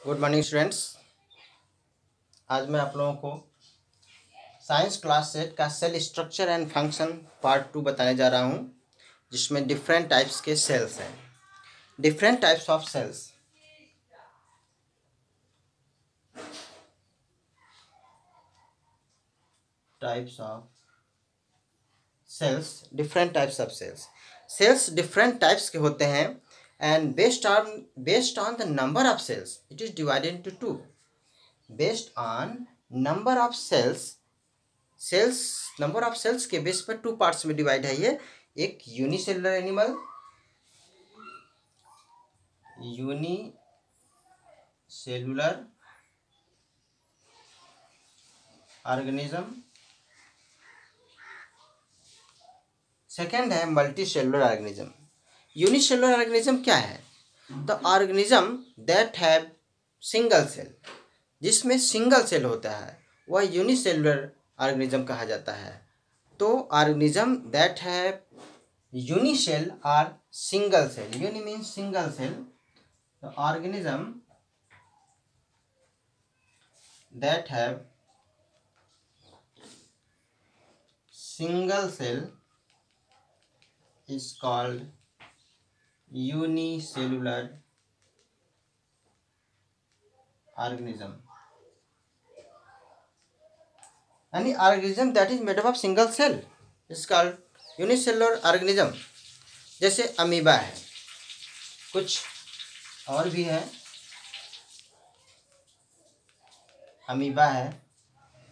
Good morning students. आज मैं आप लोगों को साइंस क्लास सेट का cell structure and function part 2 बताने जा रहा हूं, जिसमें डिफरेंट टाइप्स के सेल्स हैं। Different types of cells. Types of cells. Different types of cells. Cells different types के होते हैं and based on the number of cells it is divided into two. Based on number of cells number of cells के base पर two parts में divide है ये। एक unicellular animal, unicellular organism. Second है multicellular organism. Unicellular organism क्या है? The organism that have single cell, जिसमें सिंगल सेल होता है वह यूनिसेलुलर ऑर्गेनिज्म कहा जाता है। तो ऑर्गेनिज्म दैट हैव यूनिसेल और single cell, uni means single cell, the organism that have single cell is called unicellular organism. Any organism that is made up of single cell is called unicellular organism. जैसे amoeba है, कुछ और भी है। Amoeba है,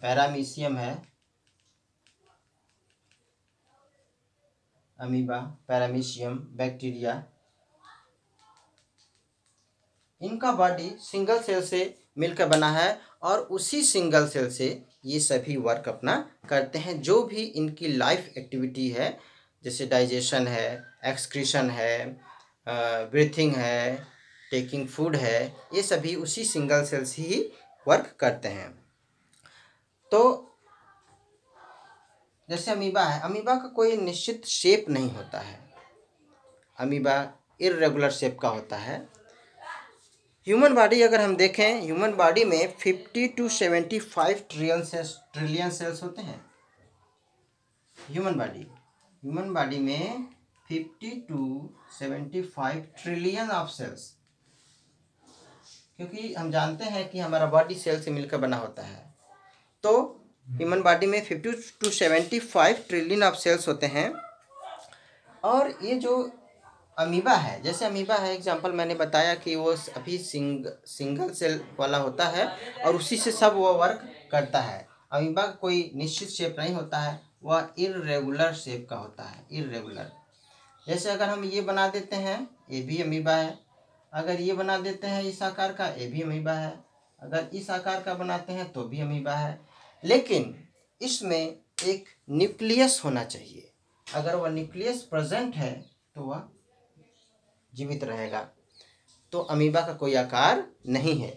paramecium है, amoeba, paramecium, bacteria, इनका body single cell से मिलकर बना है और उसी सिंगल सेल से ये सभी वर्क अपना करते हैं। जो भी इनकी लाइफ एक्टिविटी है, जैसे डाइजेशन है, एक्सक्रीशन है, ब्रीथिंग है, टेकिंग फूड है, ये सभी उसी सिंगल सेल से ही वर्क करते हैं। तो जैसे अमीबा है, अमीबा का कोई निश्चित शेप नहीं होता है, अमीबा इर्रेगुलर शेप का होता है। ह्यूमन बॉडी अगर हम देखें, ह्यूमन बॉडी में 50 to 75 ट्रिलियन सेल्स होते हैं। ह्यूमन बॉडी में 50 to 75 ट्रिलियन ऑफ सेल्स, क्योंकि हम जानते हैं कि हमारा बॉडी सेल से मिलकर बना होता है। तो ह्यूमन बॉडी में 50 to 75 ट्रिलियन ऑफ सेल्स होते हैं। और ये जो अमीबा है, जैसे अमीबा है, एग्जांपल मैंने बताया कि वो अभी सिंगल सेल वाला होता है और उसी से सब वो वर्क करता है। अमीबा का कोई निश्चित शेप नहीं होता है, वह इर्रेगुलर शेप का होता है, इर्रेगुलर। जैसे अगर हम ये बना देते हैं, ये भी अमीबा है। अगर ये बना देते हैं इस आकार का, ये भी अमीबा है। अगर इस आकार का बनाते हैं तो भी अमीबा है। लेकिन इसमें एक न्यूक्लियस होना चाहिए। अगर वह न्यूक्लियस प्रेजेंट है तो वह जीवित रहेगा। तो अमीबा का कोई आकार नहीं है।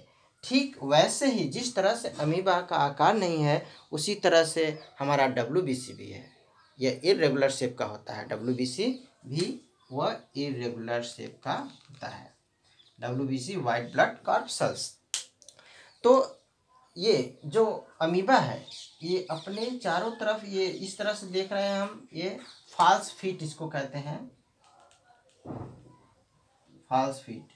ठीक वैसे ही जिस तरह से अमीबा का आकार नहीं है, उसी तरह से हमारा WBC भी है, यह इर्रेगुलर शेप का होता है। WBC भी वह इर्रेगुलर शेप का होता है। WBC white blood corpuscles. तो ये जो अमीबा है, ये अपने चारों तरफ ये इस तरह से देख रहे हैं हम, ये फॉल्स फीट इसको कहते हैं, फॉल्स फीट।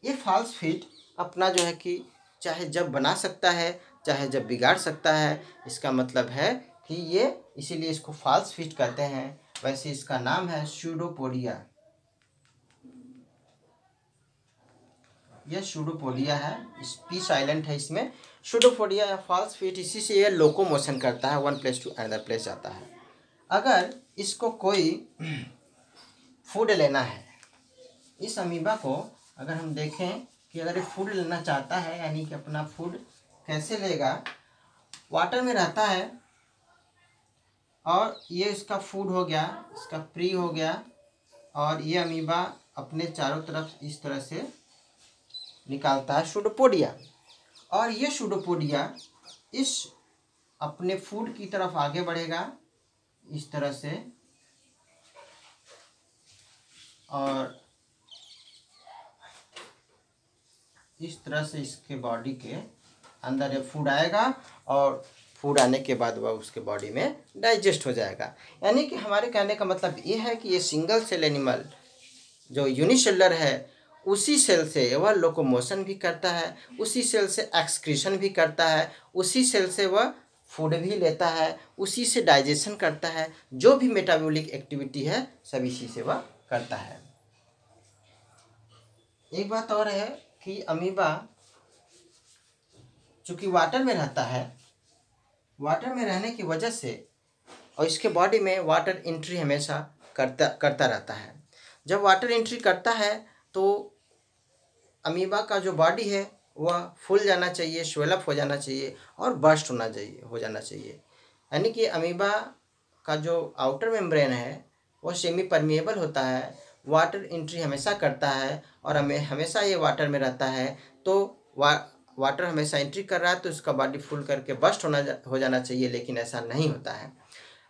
ये फॉल्स फीट अपना जो है कि चाहे जब बना सकता है, चाहे जब बिगाड़ सकता है। इसका मतलब है कि ये, इसीलिए इसको फॉल्स फीट कहते हैं। वैसे इसका नाम है स्यूडोपोडिया। यह स्यूडोपोडिया है, पी साइलेंट है इसमें। स्यूडोपोडिया या फॉल्स फीट, इसी से ये लोकोमोशन करता है, one place to another place जाता है। अगर इसको कोई फूड लेना है, इस अमीबा को अगर हम देखें कि अगर ये फूड लेना चाहता है, यानी कि अपना फूड कैसे लेगा, वाटर में रहता है और ये इसका फूड हो गया, इसका प्री हो गया, और ये अमीबा अपने चारों तरफ इस तरह से निकालता है स्यूडोपोडिया। और ये स्यूडोपोडिया इस अपने फूड की तरफ आगे बढ़ेगा इस तरह से, और इस तरह से इसके बॉडी के अंदर ये फूड आएगा और फूड आने के बाद वह उसके बॉडी में डाइजेस्ट हो जाएगा। यानी कि हमारे कहने का मतलब ये है कि ये सिंगल सेल एनिमल जो यूनिसेलुलर है उसी सेल से वह लोकोमोशन भी करता है, उसी सेल से एक्सक्रीशन भी करता है, उसी सेल से वह फूड भी लेता है, उसी से डाइजेशन करता है, जो भी मेटाबॉलिक एक्टिविटी है सब इसी से वह करता है। एक बात और है कि अमीबा चूँकि वाटर में रहता है, वाटर में रहने की वजह से और इसके बॉडी में वाटर एंट्री हमेशा करता रहता है। जब वाटर एंट्री करता है तो अमीबा का जो बॉडी है वह फूल जाना चाहिए, स्वेलअप हो जाना चाहिए और बर्स्ट हो जाना चाहिए। यानी कि अमीबा का जो आउटर मेम्ब्रेन है वह सेमी परमिएबल होता है, वाटर एंट्री हमेशा करता है और हमेशा ये वाटर में रहता है। तो वाटर हमेशा एंट्री कर रहा है तो उसका बॉडी फुल करके बर्स्ट हो जाना चाहिए, लेकिन ऐसा नहीं होता है।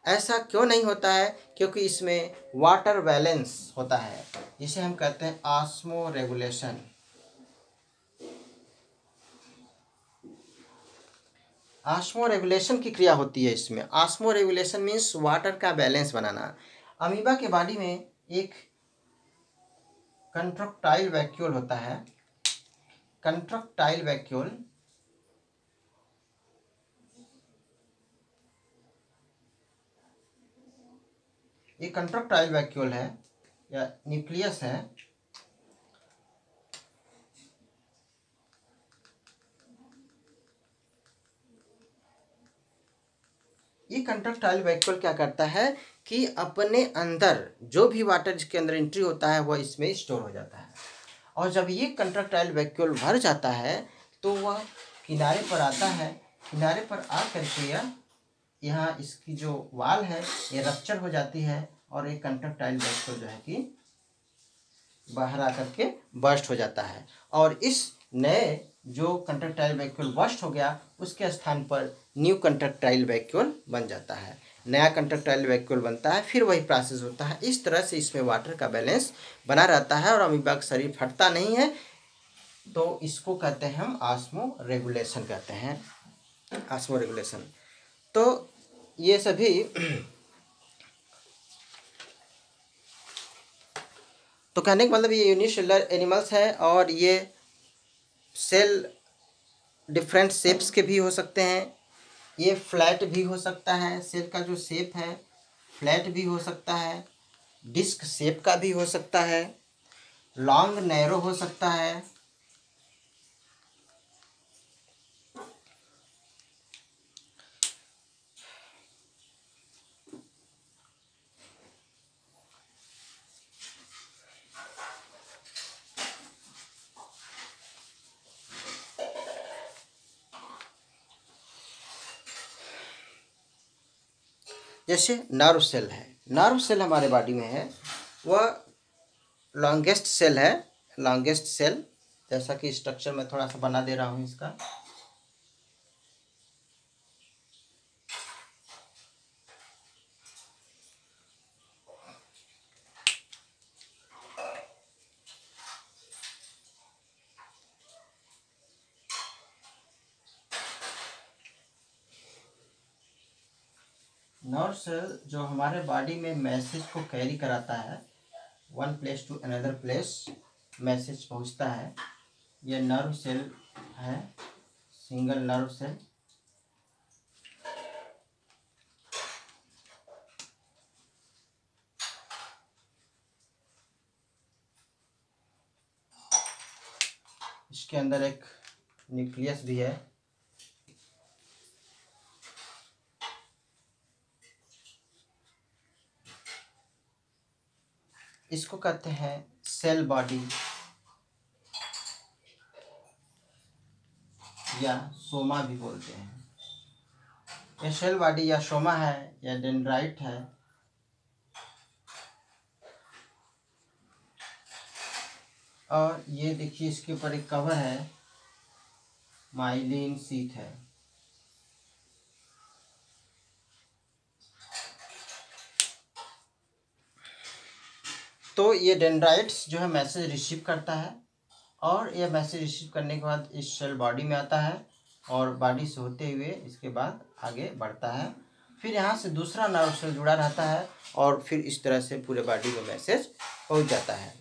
ऐसा क्यों नहीं होता है? क्योंकि इसमें वाटर बैलेंस होता है, जिसे हम कहते हैं ऑस्मो रेगुलेशन। ऑस्मो रेगुलेशन की क्रिया होती है इसमें। ऑस्मो रेगुलेशन मीन्स वाटर का बैलेंस बनाना। अमीबा के बॉडी में एक कंट्रक्टाइल वैक्यूल होता है। कंट्रक्टाइल वैक्यूल ये कंट्रक्टाइल वैक्यूल है या न्यूक्लियस है। ये कंट्रक्टाइल वैक्यूल क्या करता है कि अपने अंदर जो भी वाटर इसके अंदर एंट्री होता है वह इसमें स्टोर हो जाता है, और जब ये कंट्रक्टाइल वैक्यूल भर जाता है तो वह किनारे पर आता है। किनारे पर आ करके यहाँ इसकी जो वाल है ये रप्चर हो जाती है और एक कंट्रक्टाइल वैक्यूल जो है कि बाहर आकर के बर्स्ट हो जाता है, और इस नए जो कंट्रक्टाइल वैक्यूल बर्स्ट हो गया उसके स्थान पर न्यू कंट्रक्टाइल वैक्यूल बन जाता है। नया कंट्रक्टाइल वैक्यूल बनता है, फिर वही प्रोसेस होता है। इस तरह से इसमें वाटर का बैलेंस बना रहता है और अमीबा का शरीर फटता नहीं है। तो इसको कहते हैं हम ऑस्मो रेगुलेशन कहते हैं, ऑस्मो रेगुलेशन। तो ये सभी तो कहने का मतलब ये यूनिसेलुलर एनिमल्स है और ये सेल डिफरेंट शेप्स के भी हो सकते हैं। ये फ्लैट भी हो सकता है, सेल का जो शेप है फ्लैट भी हो सकता है, डिस्क शेप का भी हो सकता है, लॉन्ग नैरो हो सकता है। जैसे नर्व सेल है, नर्व सेल हमारे बॉडी में है, वह लॉन्गेस्ट सेल है। लॉन्गेस्ट सेल जैसा कि स्ट्रक्चर में थोड़ा सा बना दे रहा हूँ इसका। नर्व सेल जो हमारे बॉडी में मैसेज को कैरी कराता है, one place to another place message पहुंचता है, यह नर्व सेल है, सिंगल नर्व सेल। इसके अंदर एक न्यूक्लियस भी है। इसको कहते हैं सेल बॉडी या सोमा भी बोलते हैं। यह सेल बॉडी या सोमा है या डेंड्राइट है। और ये देखिए इसके ऊपर एक कवर है, माइलिन शीथ है। तो ये डेंड्राइट्स जो है मैसेज रिसीव करता है और यह मैसेज रिसीव करने के बाद इस सेल बॉडी में आता है और बॉडी से होते हुए इसके बाद आगे बढ़ता है। फिर यहाँ से दूसरा नर्व सेल जुड़ा रहता है और फिर इस तरह से पूरे बॉडी में मैसेज पहुँच जाता है।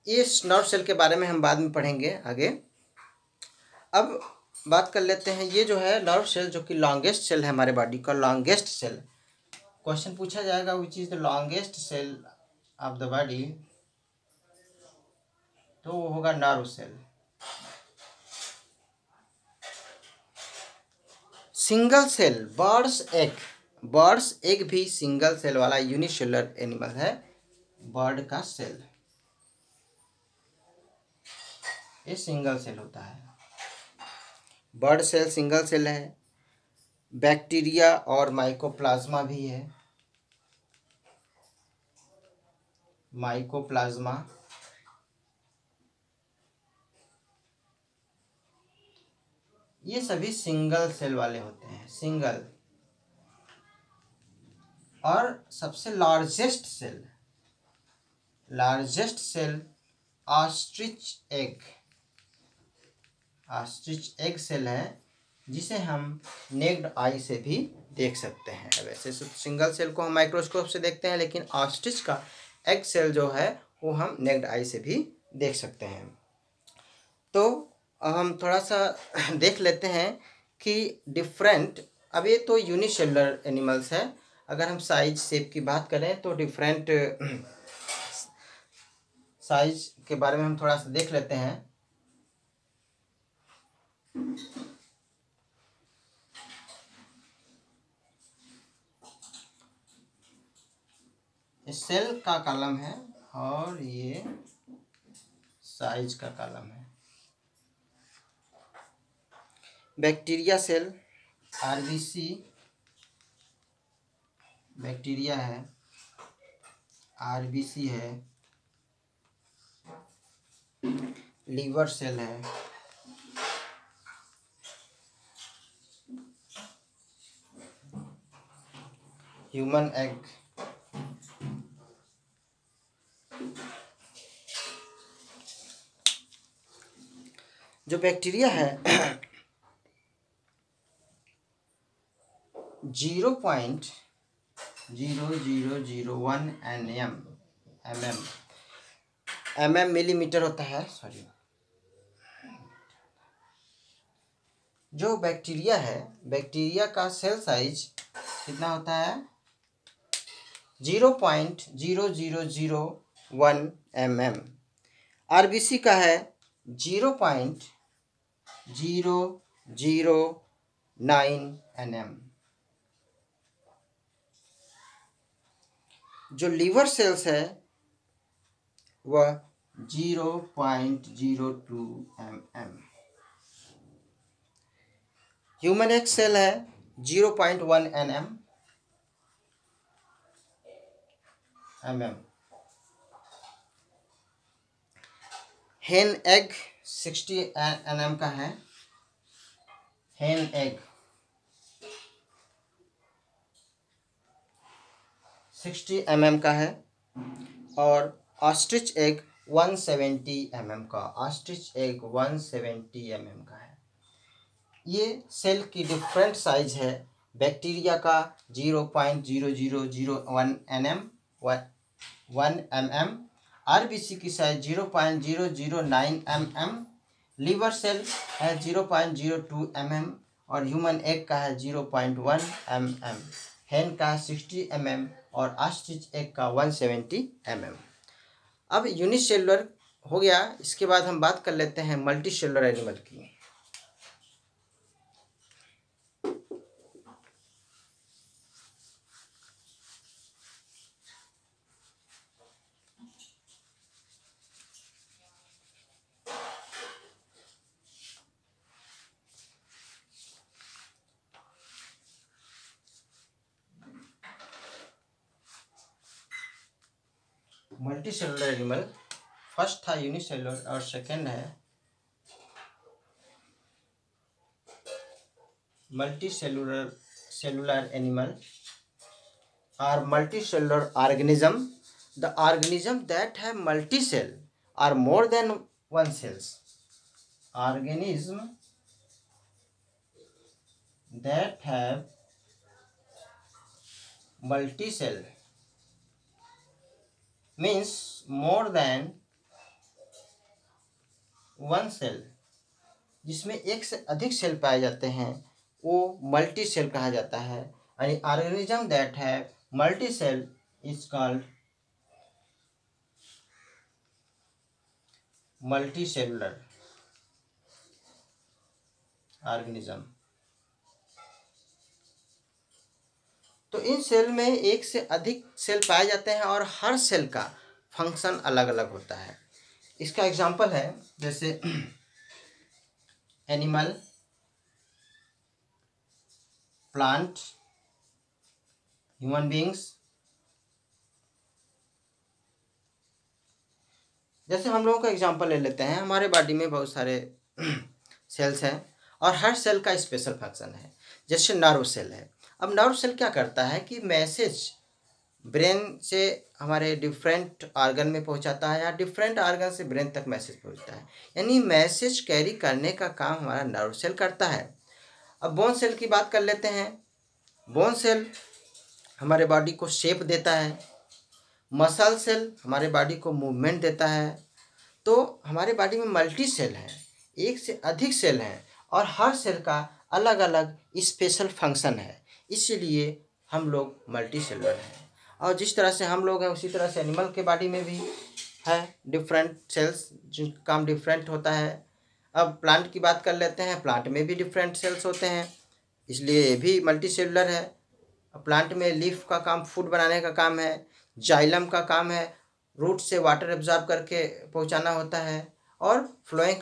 इस नर्व सेल के बारे में हम बाद में पढ़ेंगे आगे। अब बात कर लेते हैं, ये जो है नर्व सेल जो कि लॉन्गेस्ट सेल है हमारे बॉडी का, लॉन्गेस्ट सेल। क्वेश्चन पूछा जाएगा which is the longest cell of the body, तो वो होगा nerve cell. Single cell bird's egg भी सिंगल सेल वाला यूनिसेलुलर एनिमल है। बर्ड का सेल ये सिंगल सेल होता है। बर्ड सेल सिंगल सेल है। बैक्टीरिया और माइकोप्लाज्मा भी है। माइकोप्लाज्मा ये सभी सिंगल सेल वाले होते हैं, सिंगल। और सबसे largest cell ostrich egg cell है, जिसे हम नेक्ड आई से भी देख सकते हैं। वैसे सिंगल सेल को हम माइक्रोस्कोप से देखते हैं, लेकिन ऑस्ट्रिच का एग सेल जो है वो हम नेक्ड आई से भी देख सकते हैं। तो अब हम थोड़ा सा देख लेते हैं कि डिफरेंट, अब ये तो यूनिसेलुलर एनिमल्स है। अगर हम साइज शेप की बात करें तो डिफरेंट साइज के बारे में हम थोड़ा सा देख लेते हैं। ये सेल का कॉलम है और ये साइज का कॉलम है। बैक्टीरिया सेल आरबीसी बैक्टीरिया है, आरबीसी है। लीवर सेल है। ह्यूमन एग, जो बैक्टीरिया है 0.0001 mm मिलीमीटर होता है, सॉरी। जो बैक्टीरिया है, बैक्टीरिया का सेल साइज कितना होता है? 0.0001 mm। आरबीसी का है 0.009 nm। जो लीवर सेल्स है वह 0.02 mm। ह्यूमन एग सेल है 0.1 mm। हेन एग 60 nm का है। हेन एग 60 mm का है। और ऑस्ट्रिच एग 170 mm का, ऑस्ट्रिच एग 170 mm का है। ये सेल की डिफरेंट साइज है। बैक्टीरिया का 0.0001 mm, आरबीसी की साइज 0.009 mm, लीवर सेल है 0.02 mm और ह्यूमन एग का है 0.1 mm, हेन का 60 mm और ऑस्ट्रिच एग का 170 mm। अब यूनिसेलुलर हो गया। इसके बाद हम बात कर लेते हैं मल्टी सेलुलर एनिमल की। मल्टी सेलुलर एनिमल, फर्स्ट था यूनिसेलुलर और सेकंड है multicellular animal or multicellular organism. The organism that have multi cell or more than one cells. Organism that have multi-cell means more than one cell, जिसमें एक से अधिक cell पाए जाते हैं वो मल्टी सेल कहा जाता है। यानी organism that have multi cell is called multicellular organism. तो इन सेल में एक से अधिक सेल पाए जाते हैं और हर सेल का फंक्शन अलग अलग होता है। इसका एग्जांपल है जैसे एनिमल, प्लांट, ह्यूमन बीइंग्स। जैसे हम लोगों का एग्जांपल ले लेते हैं, हमारे बॉडी में बहुत सारे सेल्स हैं और हर सेल का स्पेशल फंक्शन है। जैसे नर्व सेल है। अब नर्व सेल क्या करता है कि मैसेज ब्रेन से हमारे डिफरेंट ऑर्गन में पहुंचाता है या डिफरेंट ऑर्गन से ब्रेन तक मैसेज पहुंचता है, यानी मैसेज कैरी करने का काम हमारा नर्व सेल करता है। अब बोन सेल की बात कर लेते हैं। बोन सेल हमारे बॉडी को शेप देता है। मसल सेल हमारे बॉडी को मूवमेंट देता है। तो हमारे बॉडी में मल्टी सेल हैं, एक से अधिक सेल हैं और हर सेल का अलग अलग स्पेशल फंक्शन है, इसीलिए हम लोग मल्टी सेलुलर हैं। और जिस तरह से हम लोग हैं उसी तरह से एनिमल के बॉडी में भी है डिफरेंट सेल्स जिनका काम डिफरेंट होता है। अब प्लांट की बात कर लेते हैं, प्लांट में भी डिफरेंट सेल्स होते हैं, इसलिए ये भी मल्टी सेलुलर है। प्लांट में लीफ का काम फूड बनाने का काम है, जाइलम का काम है रूट से वाटर एब्जॉर्ब करके पहुंचाना होता है, और फ्लोएम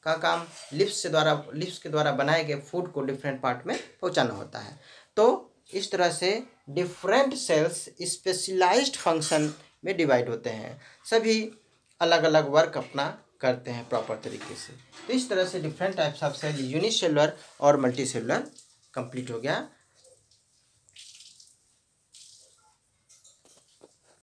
का काम लिप्स के द्वारा बनाए गए फूड को डिफरेंट पार्ट में पहुंचाना होता है। तो इस तरह से डिफरेंट सेल्स स्पेशलाइज्ड फंक्शन में डिवाइड होते हैं, सभी अलग अलग वर्क अपना करते हैं प्रॉपर तरीके से। तो इस तरह से different types of cell unicellular और मल्टी सेलुलर कंप्लीट हो गया।